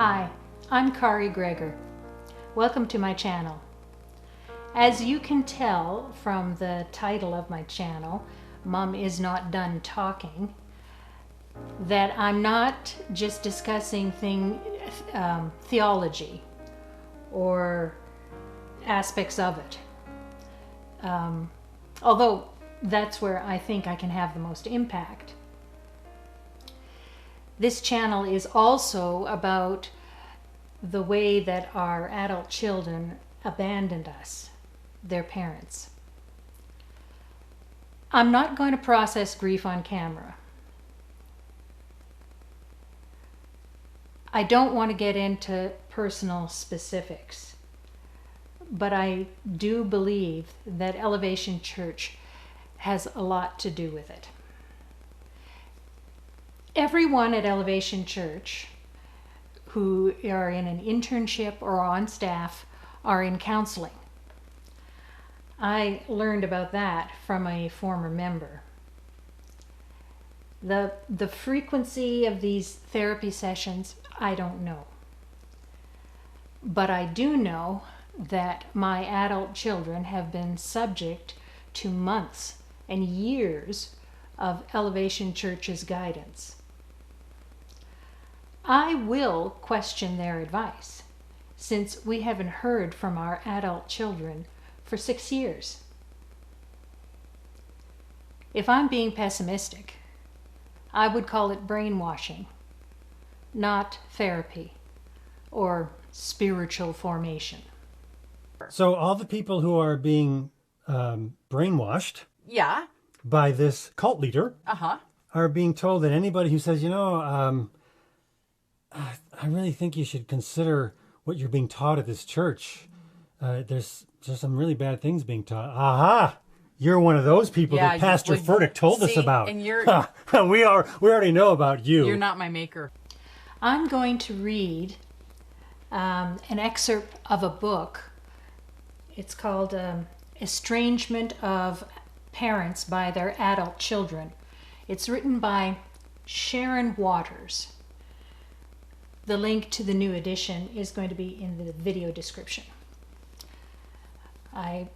Hi, I'm Kari Greger. Welcome to my channel. As you can tell from the title of my channel, Mom is Not Done Talking, that I'm not just discussing theology or aspects of it. Although that's where I think I can have the most impact. This channel is also about the way that our adult children abandoned us, their parents. I'm not going to process grief on camera. I don't want to get into personal specifics, but I do believe that Elevation Church has a lot to do with it. Everyone at Elevation Church who are in an internship or on staff are in counseling. I learned about that from a former member. The frequency of these therapy sessions, I don't know. But I do know that my adult children have been subject to months and years of Elevation Church's guidance. I will question their advice, since we haven't heard from our adult children for 6 years. If I'm being pessimistic, I would call it brainwashing, not therapy or spiritual formation. So all the people who are being brainwashed Yeah. by this cult leader Uh-huh. are being told that anybody who says, I really think you should consider what you're being taught at this church. There's some really bad things being taught. Aha! You're one of those people that Pastor Furtick told us about. And you're we already know about you. you're not my maker. I'm going to read an excerpt of a book. It's called Estrangement of Parents by Their Adult Children. It's written by Sharon Waters. The link to the new edition is going to be in the video description. I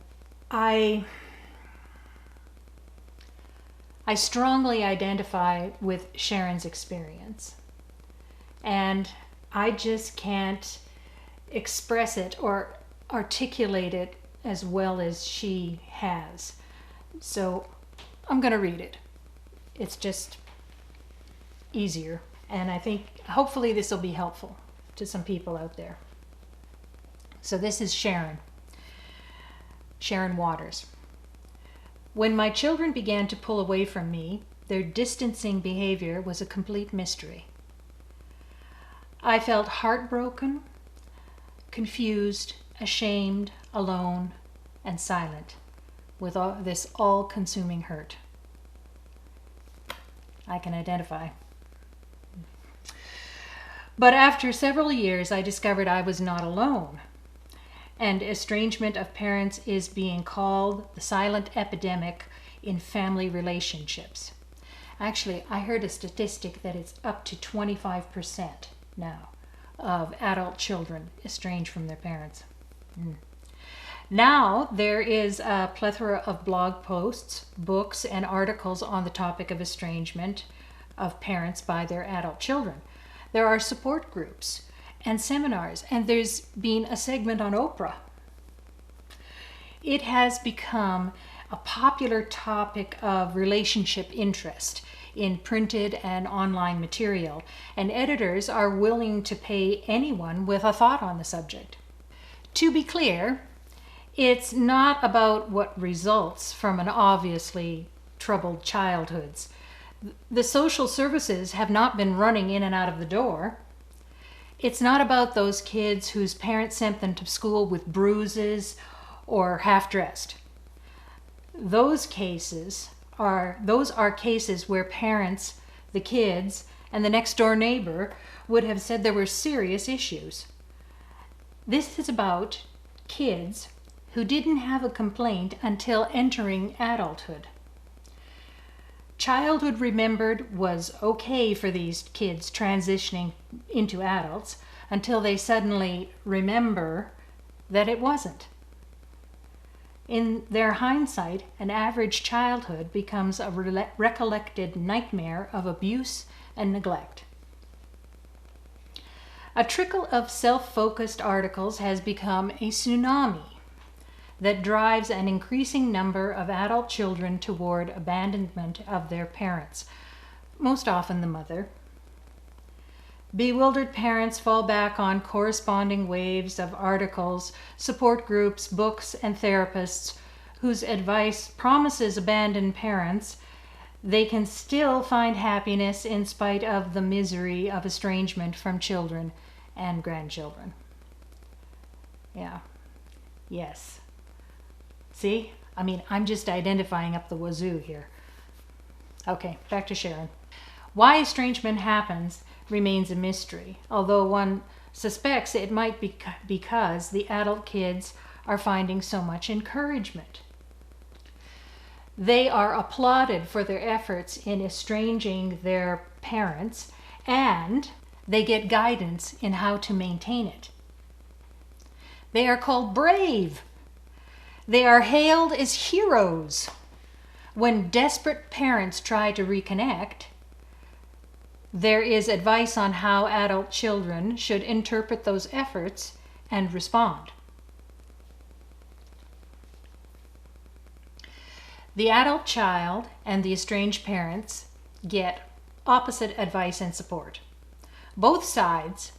strongly identify with Sharon's experience, and I just can't express it or articulate it as well as she has. So I'm going to read it. It's just easier, and I think hopefully this will be helpful to some people out there. So this is Sharon Waters. When my children began to pull away from me, their distancing behavior was a complete mystery. I felt heartbroken, confused, ashamed, alone, and silent with this all-consuming hurt. I can identify. But after several years, I discovered I was not alone. And estrangement of parents is being called the silent epidemic in family relationships. Actually, I heard a statistic that it's up to 25% now of adult children estranged from their parents. Now there is a plethora of blog posts, books, and articles on the topic of estrangement of parents by their adult children. There are support groups and seminars, and there's been a segment on Oprah. It has become a popular topic of relationship interest in printed and online material, and editors are willing to pay anyone with a thought on the subject. To be clear, it's not about what results from an obviously troubled childhoods. The social services have not been running in and out of the door. It's not about those kids whose parents sent them to school with bruises or half-dressed. Those are cases where parents, the kids, and the next-door neighbor would have said there were serious issues. This is about kids who didn't have a complaint until entering adulthood. Childhood remembered was okay for these kids transitioning into adults until they suddenly remember that it wasn't. In their hindsight, an average childhood becomes a recollected nightmare of abuse and neglect. A trickle of self-focused articles has become a tsunami that drives an increasing number of adult children toward abandonment of their parents, most often the mother. Bewildered parents fall back on corresponding waves of articles, support groups, books, and therapists whose advice promises abandoned parents. They can still find happiness in spite of the misery of estrangement from children and grandchildren. Yeah. Yes. See? I mean, I'm just identifying up the wazoo here. Okay, back to Sharon. Why estrangement happens remains a mystery, although one suspects it might be because the adult kids are finding so much encouragement. They are applauded for their efforts in estranging their parents, and they get guidance in how to maintain it. They are called brave. They are hailed as heroes. When desperate parents try to reconnect, there is advice on how adult children should interpret those efforts and respond. The adult child and the estranged parents get opposite advice and support. Both sides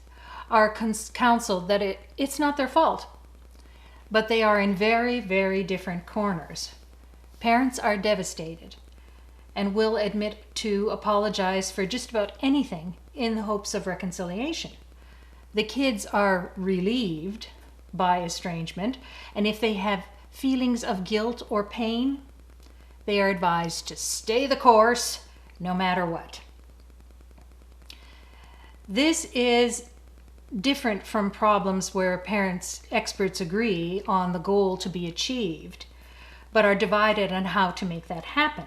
are counseled that it's not their fault, but they are in very, very different corners. Parents are devastated and will admit to apologize for just about anything in the hopes of reconciliation. The kids are relieved by estrangement, and if they have feelings of guilt or pain, they are advised to stay the course no matter what. This is different from problems where experts agree on the goal to be achieved, but are divided on how to make that happen.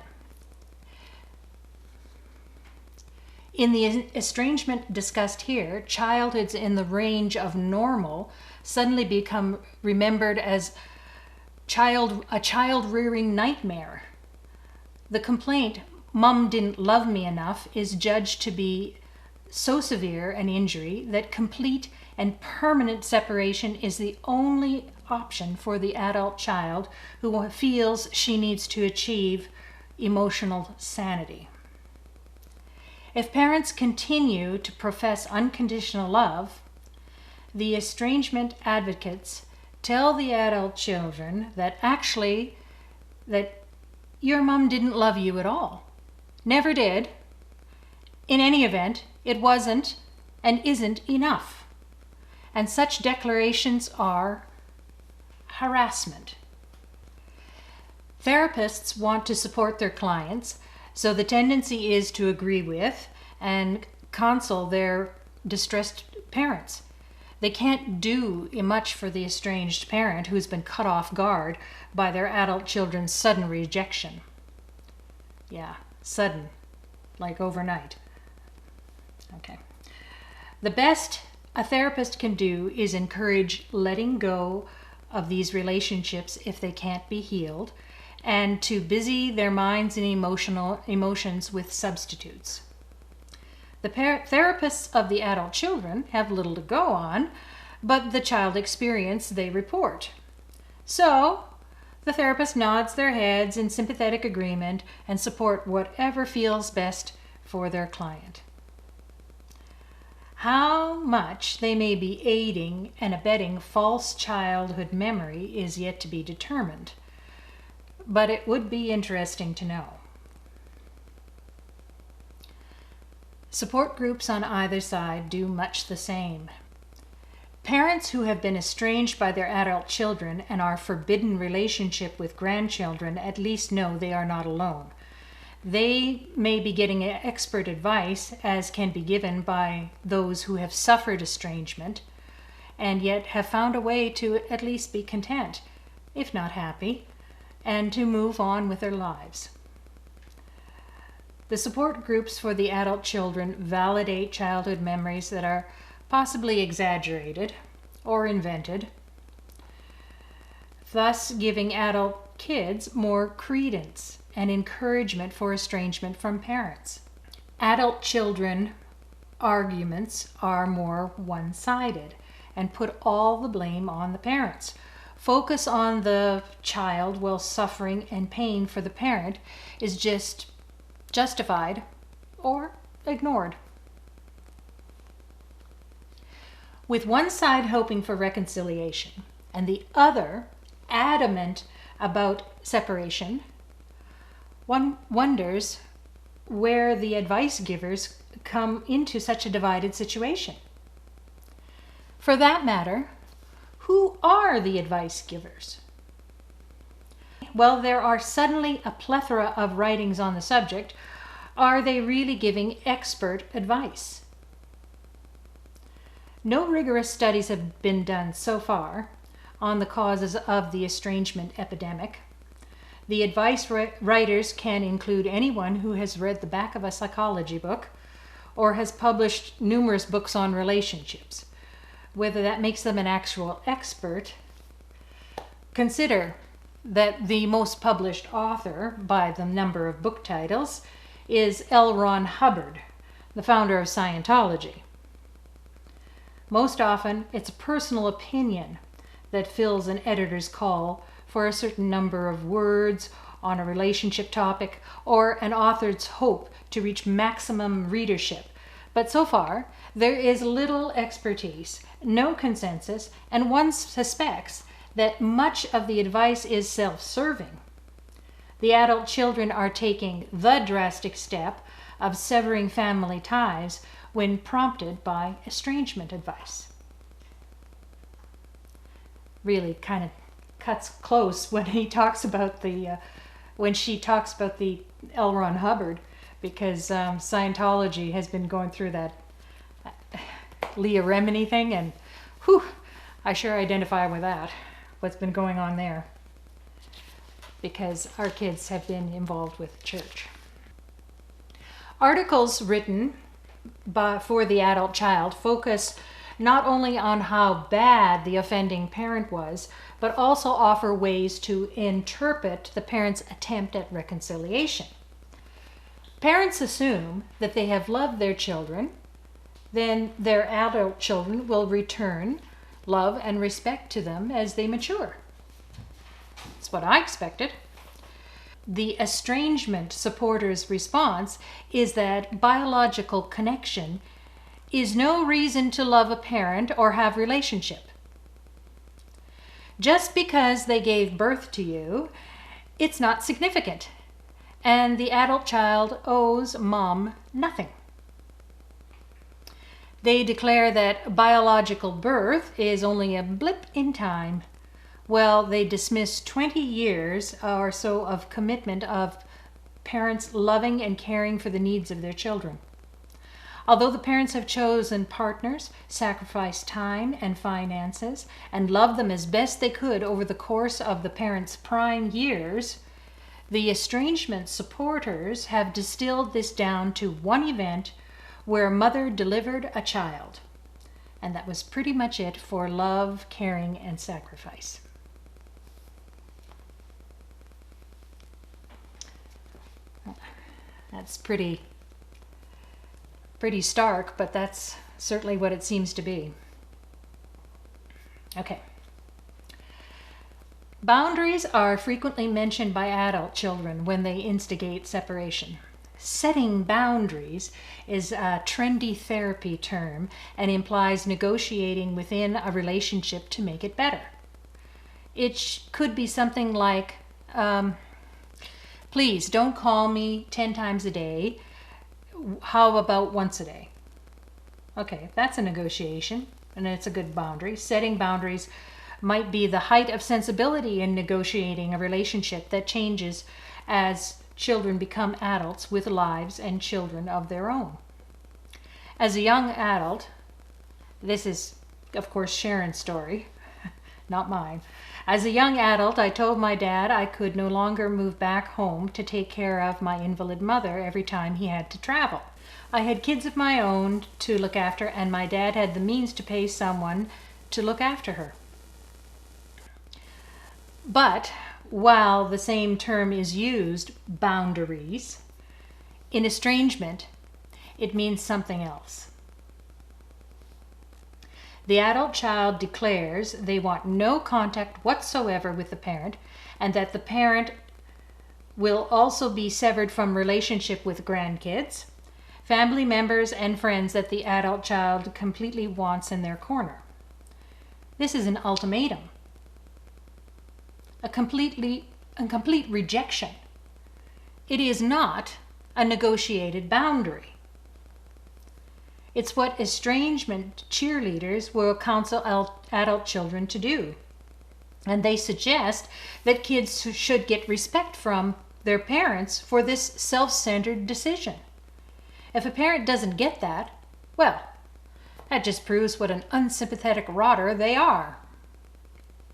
In the estrangement discussed here, childhoods in the range of normal suddenly become remembered as a child-rearing nightmare. The complaint, "Mom didn't love me enough," is judged to be so severe an injury that complete and permanent separation is the only option for the adult child who feels she needs to achieve emotional sanity. If parents continue to profess unconditional love, the estrangement advocates tell the adult children that your mom didn't love you at all. Never did. In any event, it wasn't and isn't enough. And such declarations are harassment. Therapists want to support their clients, so the tendency is to agree with and counsel their distressed parents. They can't do much for the estranged parent who's been cut off guard by their adult children's sudden rejection. Yeah, sudden, like overnight. Okay. The best a therapist can do is encourage letting go of these relationships if they can't be healed, and to busy their minds and emotions with substitutes. The therapists of the adult children have little to go on, but the child experience they report. So, the therapist nods their heads in sympathetic agreement and support whatever feels best for their client. How much they may be aiding and abetting false childhood memory is yet to be determined, but it would be interesting to know. Support groups on either side do much the same. Parents who have been estranged by their adult children and are forbidden relationship with grandchildren at least know they are not alone. They may be getting expert advice, as can be given by those who have suffered estrangement, and yet have found a way to at least be content, if not happy, and to move on with their lives. The support groups for the adult children validate childhood memories that are possibly exaggerated or invented, thus giving adult kids more credence and encouragement for estrangement from parents. Adult children arguments are more one-sided and put all the blame on the parents. Focus on the child while suffering and pain for the parent is just justified or ignored. With one side hoping for reconciliation and the other adamant about separation, one wonders where the advice givers come into such a divided situation. For that matter, who are the advice givers? Well, there are suddenly a plethora of writings on the subject. Are they really giving expert advice? No rigorous studies have been done so far on the causes of the estrangement epidemic. The advice writers can include anyone who has read the back of a psychology book or has published numerous books on relationships. Whether that makes them an actual expert, consider that the most published author by the number of book titles is L. Ron Hubbard, the founder of Scientology. Most often, it's a personal opinion that fills an editor's call for a certain number of words on a relationship topic or an author's hope to reach maximum readership. But so far, there is little expertise, no consensus, and one suspects that much of the advice is self-serving. The adult children are taking the drastic step of severing family ties when prompted by estrangement advice. Really kind of cuts close when he talks about when she talks about the L. Ron Hubbard, because Scientology has been going through that Leah Remini thing, and whew, I sure identify with that, what's been going on there, because our kids have been involved with church. Articles written for the adult child focus not only on how bad the offending parent was, but also offer ways to interpret the parent's attempt at reconciliation. Parents assume that they have loved their children, then their adult children will return love and respect to them as they mature. That's what I expected. The estrangement supporters' response is that biological connection is no reason to love a parent or have relationship. Just because they gave birth to you, it's not significant, and the adult child owes mom nothing. They declare that biological birth is only a blip in time. Well, they dismiss 20 years or so of commitment of parents loving and caring for the needs of their children. Although the parents have chosen partners, sacrificed time and finances, and loved them as best they could over the course of the parents' prime years, the estrangement supporters have distilled this down to one event where a mother delivered a child. And that was pretty much it for love, caring, and sacrifice. That's pretty stark, but that's certainly what it seems to be. Okay. Boundaries are frequently mentioned by adult children when they instigate separation. Setting boundaries is a trendy therapy term and implies negotiating within a relationship to make it better. It could be something like, please don't call me 10 times a day. How about once a day? Okay, that's a negotiation, and it's a good boundary. Setting boundaries might be the height of sensibility in negotiating a relationship that changes as children become adults with lives and children of their own. As a young adult, this is, of course, Sharon's story, not mine. As a young adult, I told my dad I could no longer move back home to take care of my invalid mother every time he had to travel. I had kids of my own to look after, and my dad had the means to pay someone to look after her. But while the same term is used, boundaries, in estrangement, it means something else. The adult child declares they want no contact whatsoever with the parent, and that the parent will also be severed from relationship with grandkids, family members, and friends that the adult child completely wants in their corner. This is an ultimatum, a complete rejection. It is not a negotiated boundary. It's what estrangement cheerleaders will counsel adult children to do. And they suggest that kids should get respect from their parents for this self-centered decision. If a parent doesn't get that, well, that just proves what an unsympathetic rotter they are.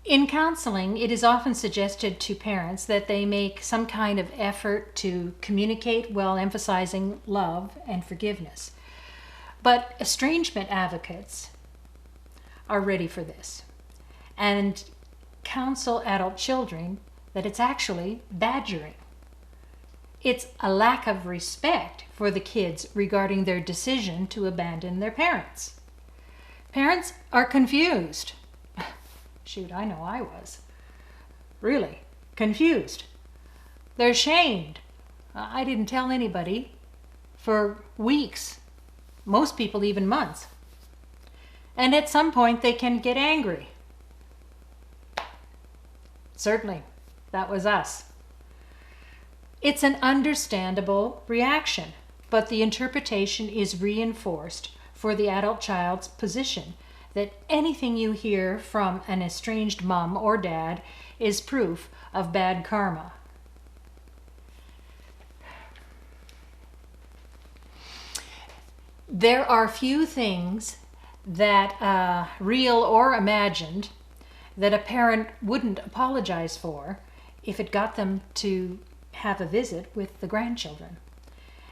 In counseling, it is often suggested to parents that they make some kind of effort to communicate while emphasizing love and forgiveness. But estrangement advocates are ready for this and counsel adult children that it's actually badgering. It's a lack of respect for the kids regarding their decision to abandon their parents. Parents are confused. Shoot, I know I was. Really confused. They're ashamed. I didn't tell anybody for weeks, most people even months. And at some point they can get angry. Certainly, that was us. It's an understandable reaction, but the interpretation is reinforced for the adult child's position that anything you hear from an estranged mom or dad is proof of bad karma. There are few things that, real or imagined, that a parent wouldn't apologize for if it got them to have a visit with the grandchildren.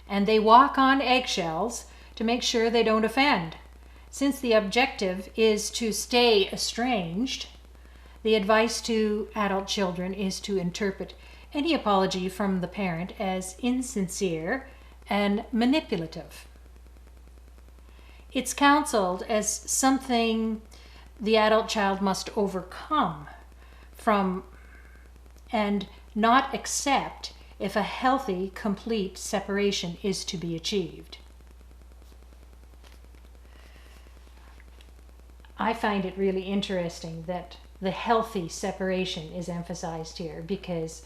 And they walk on eggshells to make sure they don't offend. Since the objective is to stay estranged, the advice to adult children is to interpret any apology from the parent as insincere and manipulative. It's counseled as something the adult child must overcome from and not accept if a healthy, complete separation is to be achieved. I find it really interesting that the healthy separation is emphasized here, because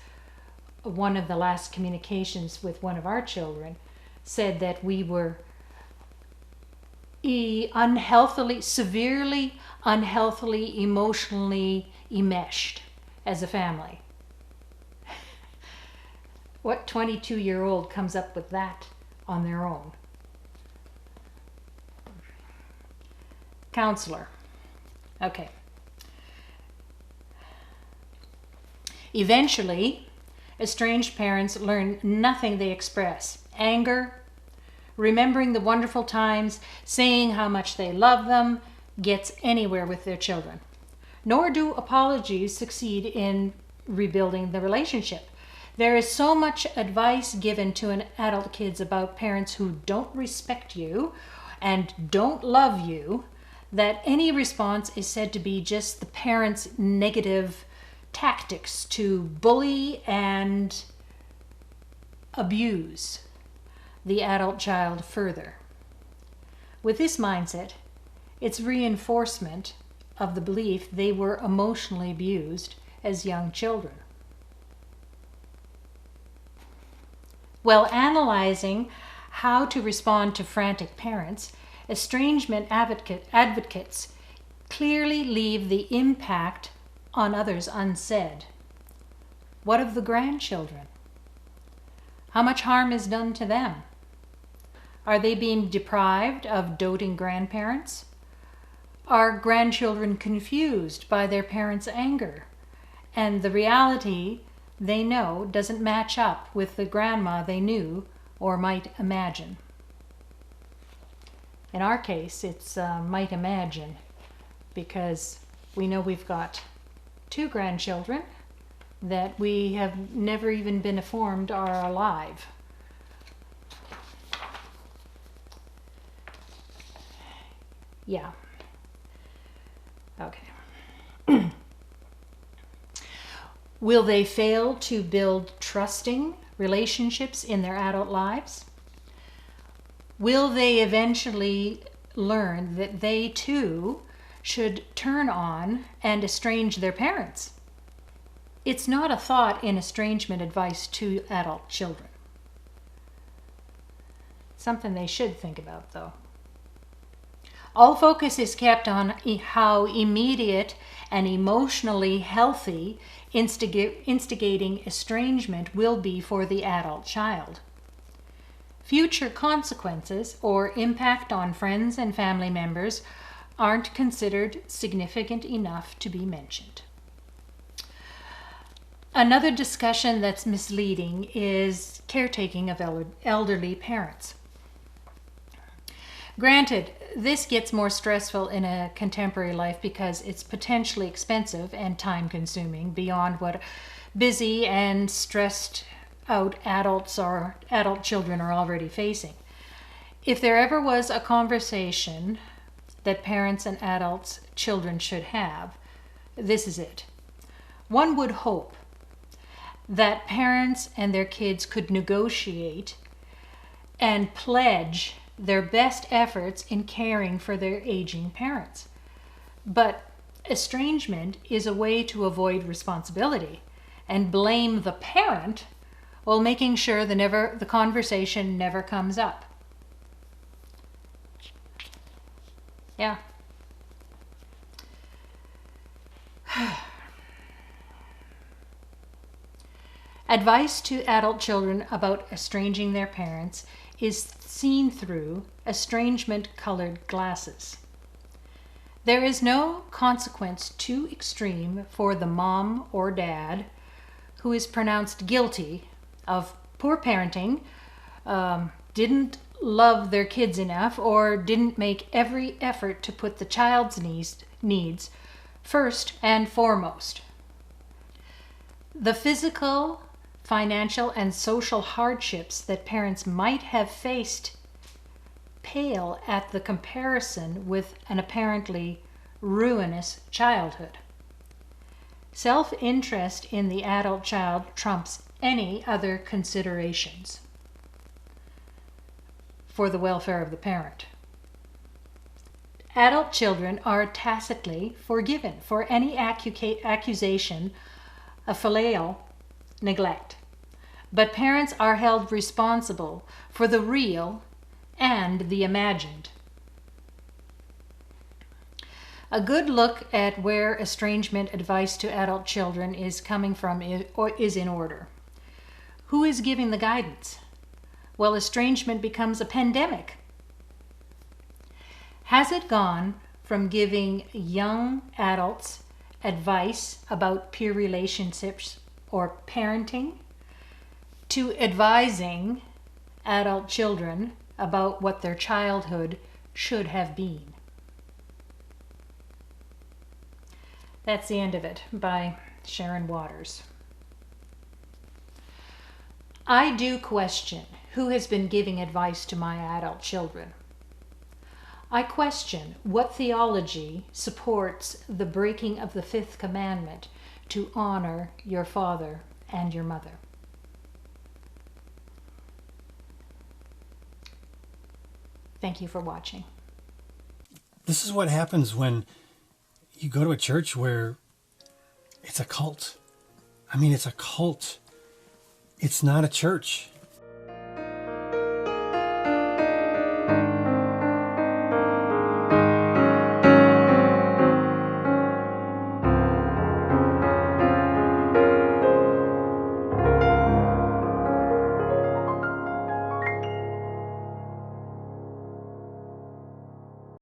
one of the last communications with one of our children said that we were severely unhealthily, emotionally enmeshed as a family. What 22-year-old comes up with that on their own? Counselor. Okay. Eventually, estranged parents learn nothing they express. Anger, remembering the wonderful times, saying how much they love them, gets anywhere with their children. Nor do apologies succeed in rebuilding the relationship. There is so much advice given to an adult kids about parents who don't respect you and don't love you that any response is said to be just the parent's negative tactics to bully and abuse the adult child further. With this mindset, it's reinforcement of the belief they were emotionally abused as young children. While analyzing how to respond to frantic parents, estrangement advocates clearly leave the impact on others unsaid. What of the grandchildren? How much harm is done to them? Are they being deprived of doting grandparents? Are grandchildren confused by their parents' anger? And the reality they know doesn't match up with the grandma they knew or might imagine. In our case, it's might imagine, because we know we've got 2 grandchildren that we have never even been informed are alive. Yeah. Okay. Will they fail to build trusting relationships in their adult lives? Will they eventually learn that they too should turn on and estrange their parents? It's not a thought in estrangement advice to adult children. Something they should think about, though. All focus is kept on how immediate and emotionally healthy instigating estrangement will be for the adult child. Future consequences or impact on friends and family members aren't considered significant enough to be mentioned. Another discussion that's misleading is caretaking of elderly parents. Granted, this gets more stressful in a contemporary life because it's potentially expensive and time-consuming beyond what busy and stressed out adults or adult children are already facing. If there ever was a conversation that parents and adults children should have, this is it. One would hope that parents and their kids could negotiate and pledge their best efforts in caring for their aging parents. But estrangement is a way to avoid responsibility and blame the parent while making sure the conversation never comes up. Yeah. Advice to adult children about estranging their parents is seen through estrangement-colored glasses. There is no consequence too extreme for the mom or dad who is pronounced guilty of poor parenting, didn't love their kids enough, or didn't make every effort to put the child's needs first and foremost. The physical, financial, and social hardships that parents might have faced pale at the comparison with an apparently ruinous childhood. Self-interest in the adult child trumps any other considerations for the welfare of the parent. Adult children are tacitly forgiven for any accusation of filial neglect, but parents are held responsible for the real and the imagined. A good look at where estrangement advice to adult children is coming from is in order. Who is giving the guidance? Well, estrangement becomes a pandemic. Has it gone from giving young adults advice about peer relationships or parenting to advising adult children about what their childhood should have been? That's the end of it, by Sharon Waters. I do question who has been giving advice to my adult children. I question what theology supports the breaking of the 5th commandment to honor your father and your mother. Thank you for watching. This is what happens when you go to a church where it's a cult. I mean, it's a cult. It's not a church.